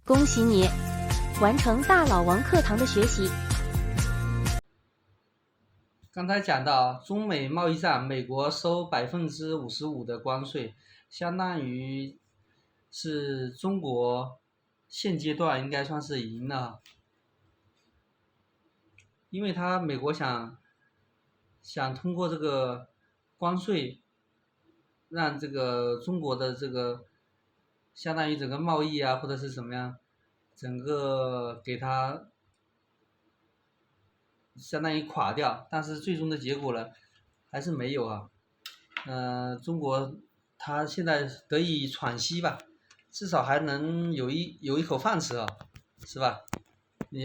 恭喜你，完成大老王课堂的学习。刚才讲到中美贸易战，美国收55%的关税，相当于是中国现阶段应该算是赢了，因为美国想通过这个关税，让这个中国的这个相当于整个贸易啊或者是怎么样，整个给它相当于垮掉，但是最终的结果呢，还是没有啊。中国它现在得以喘息吧，至少还能有一口饭吃啊，是吧？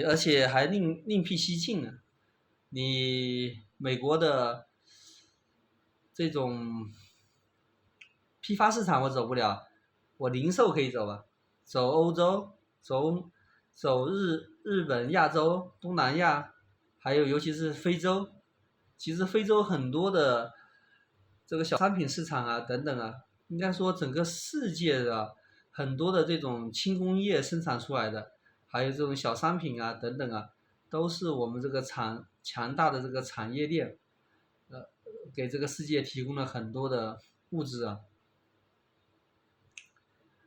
而且还另辟蹊径呢。你美国的这种批发市场我走不了，我零售可以走吧？走欧洲，走日本、亚洲、东南亚，还有尤其是非洲。其实非洲很多的这个小商品市场啊，等等啊，应该说整个世界的很多的这种轻工业生产出来的，还有这种小商品啊，等等啊，都是我们这个强大的这个产业链，给这个世界提供了很多的物质啊。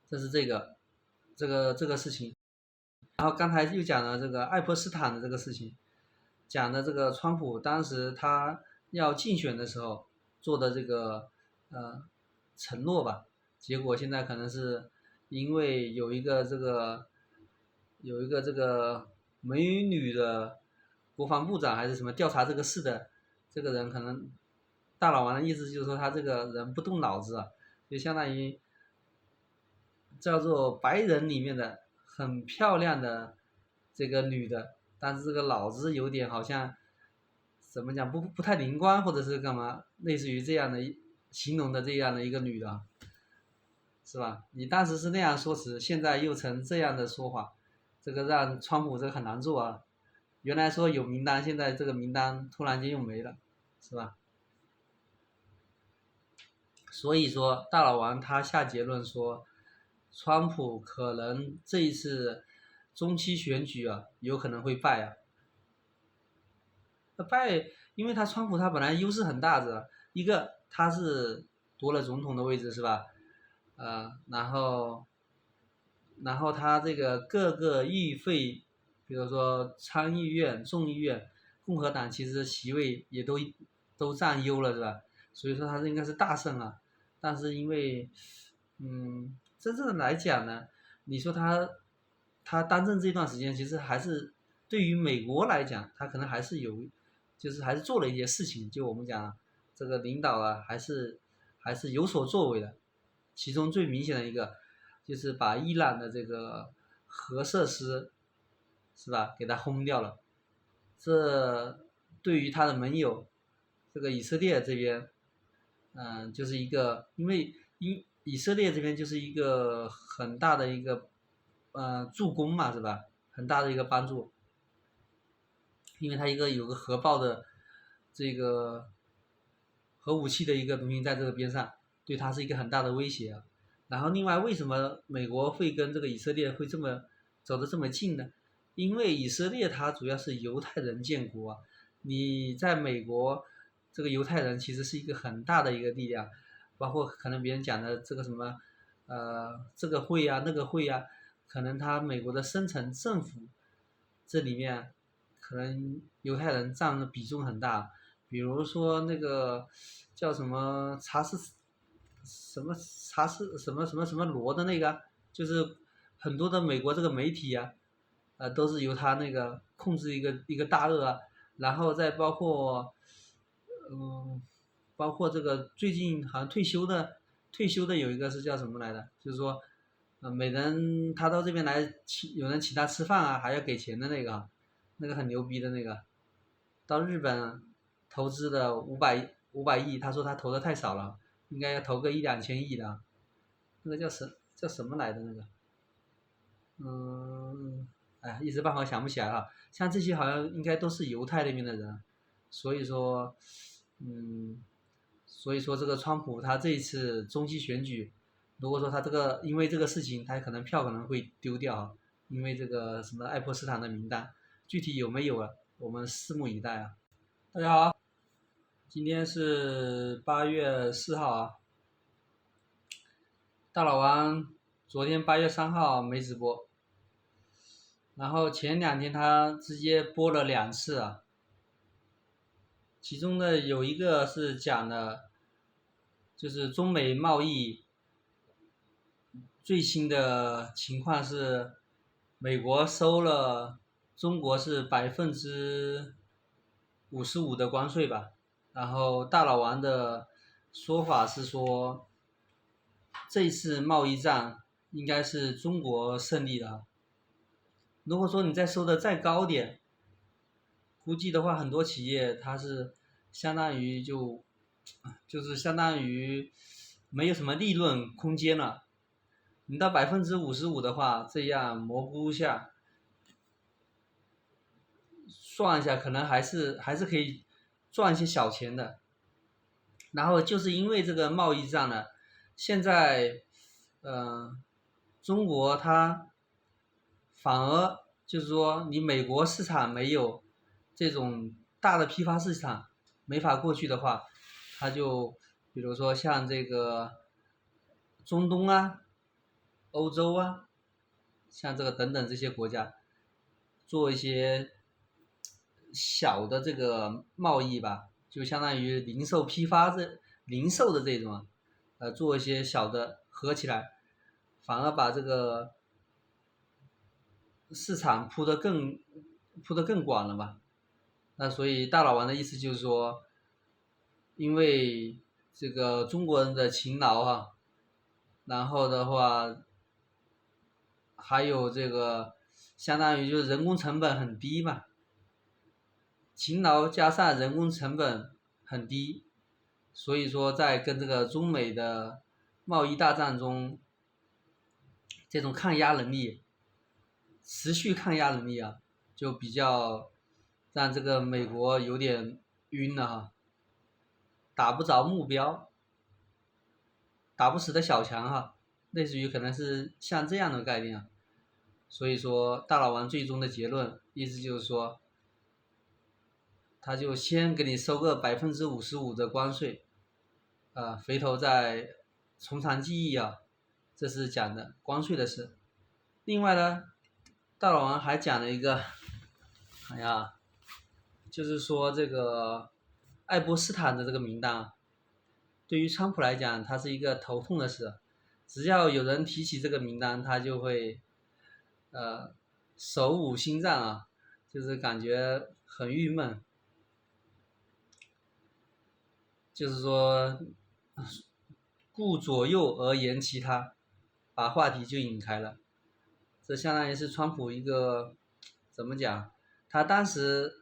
这是这个事情。然后刚才又讲了这个爱泼斯坦的这个事情，讲的这个川普当时他要竞选的时候做的这个呃承诺吧，结果现在可能是因为有一个这个美女的国防部长还是什么调查这个事的这个人，可能大老王的意思就是说他这个人不动脑子啊，就相当于叫做白人里面的很漂亮的这个女的，但是这个脑子有点好像怎么讲不太灵光，或者是干嘛，类似于这样的形容的这样的一个女的，是吧？你当时是那样说辞，现在又成这样的说法，这个让川普这个很难做啊。原来说有名单，现在这个名单突然间又没了，是吧？所以说大老王他下结论说，川普可能这一次中期选举啊，有可能会败啊。败，因为川普他本来优势很大的，一个他是夺了总统的位置是吧？然后他这个各个议会，比如说参议院、众议院，共和党其实席位也都占优了是吧？所以说他应该是大胜啊。但是因为真正的来讲呢，你说他当政这段时间，其实还是对于美国来讲，他可能还是就是还是做了一些事情。就我们讲这个领导啊，还是有所作为的。其中最明显的一个，就是把伊朗的这个核设施，是吧，给他轰掉了。这对于他的盟友，这个以色列这边，就是一个，因为以色列这边就是一个很大的一个助攻嘛，是吧？很大的一个帮助，因为它有个核爆的这个核武器的一个东西在这个边上，对它是一个很大的威胁啊。然后另外，为什么美国会跟这个以色列会走得这么近呢？因为以色列它主要是犹太人建国啊，你在美国这个犹太人其实是一个很大的一个力量，包括可能别人讲的这个什么这个会啊那个会啊，可能他美国的深层政府这里面可能犹太人占的比重很大，比如说那个叫什么什么罗的那个，就是很多的美国这个媒体啊，都是由他那个控制一个大鳄啊，然后再包括这个最近好像退休的有一个是叫什么来的，就是说，每人他到这边来有人请他吃饭啊，还要给钱的那个，那个很牛逼的那个，到日本投资的五百亿，他说他投的太少了，应该要投个一两千亿的，那个叫什么来的那个，哎，一时半会想不起来哈。像这些好像应该都是犹太那边的人，所以说，嗯，所以说这个川普他这一次中期选举，如果说他因为这个事情，他可能票可能会丢掉啊。因为这个什么爱泼斯坦的名单，具体有没有啊？我们拭目以待啊。大家好，今天是8月4号啊。大老王昨天8月3号没直播，然后前2天他直接播了2次啊。其中的有一个是讲的，就是中美贸易最新的情况是，美国收了中国是55%的关税吧。然后大老王的说法是说，这次贸易战应该是中国胜利了。如果说你再收的再高点，估计的话很多企业它是相当于就是相当于没有什么利润空间了。你到55%的话，这样蘑菇下算一下，可能还是可以赚一些小钱的。然后就是因为这个贸易战呢，现在中国它反而就是说，你美国市场没有这种大的批发市场没法过去的话，它就比如说像这个中东啊、欧洲啊，像这个等等这些国家，做一些小的这个贸易吧，就相当于零售批发零售的这种，做一些小的合起来，反而把这个市场铺得更广了嘛。那所以大老王的意思就是说，因为这个中国人的勤劳哈，然后的话还有这个相当于就是人工成本很低嘛，勤劳加上人工成本很低，所以说在跟这个中美的贸易大战中，这种抗压能力，持续抗压能力啊，就比较让这个美国有点晕了哈，打不着目标，打不死的小强哈，类似于可能是像这样的概念啊。所以说大老王最终的结论意思就是说，他就先给你收个55%的关税，回头再从长计议啊，这是讲的关税的事。另外呢，大老王还讲了一个，就是说这个爱泼斯坦的这个名单，对于川普来讲，他是一个头痛的事。只要有人提起这个名单，他就会手捂心脏啊，就是感觉很郁闷。就是说，顾左右而言其他，把话题就引开了。这相当于是川普一个怎么讲？他当时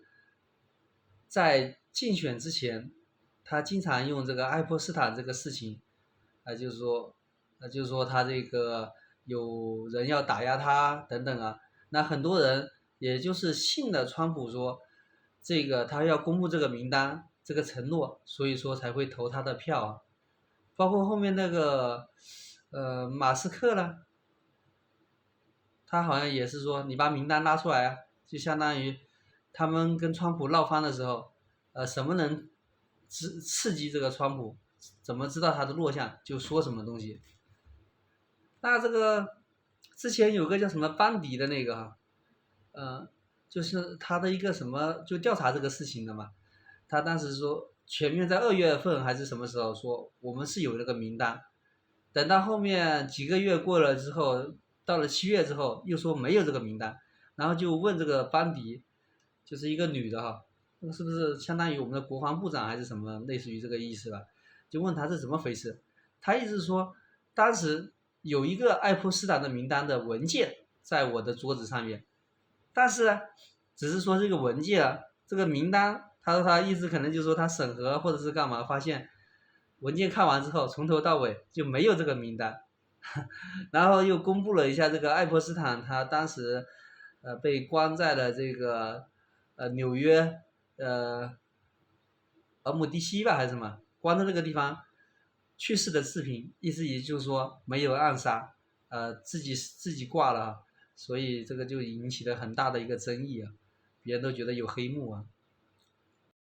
在竞选之前，他经常用这个爱泼斯坦这个事情，就是说他这个有人要打压他等等啊。那很多人也就是信了川普说这个他要公布这个名单这个承诺，所以说才会投他的票啊。包括后面那个马斯克呢，他好像也是说你把名单拉出来啊，就相当于他们跟川普闹翻的时候，什么能刺激这个川普，怎么知道他的弱项就说什么东西。那这个之前有个叫什么班迪的那个就是他的一个什么就调查这个事情的嘛，他当时说前面在2月份还是什么时候说我们是有那个名单，等到后面几个月过了之后，到了7月之后又说没有这个名单，然后就问这个班迪，就是一个女的哈，那个是不是相当于我们的国防部长还是什么类似于这个意思吧，就问他是怎么回事。他意思是说当时有一个爱泼斯坦的名单的文件在我的桌子上面，但是呢只是说这个文件啊，这个名单，他说他意思可能就是说他审核或者是干嘛，发现文件看完之后从头到尾就没有这个名单。然后又公布了一下这个爱泼斯坦他当时被关在了这个纽约尔姆蒂西吧还是什么，关在那个地方去世的视频，意思也就是说没有暗杀，自己挂了，所以这个就引起了很大的一个争议啊，别人都觉得有黑幕啊。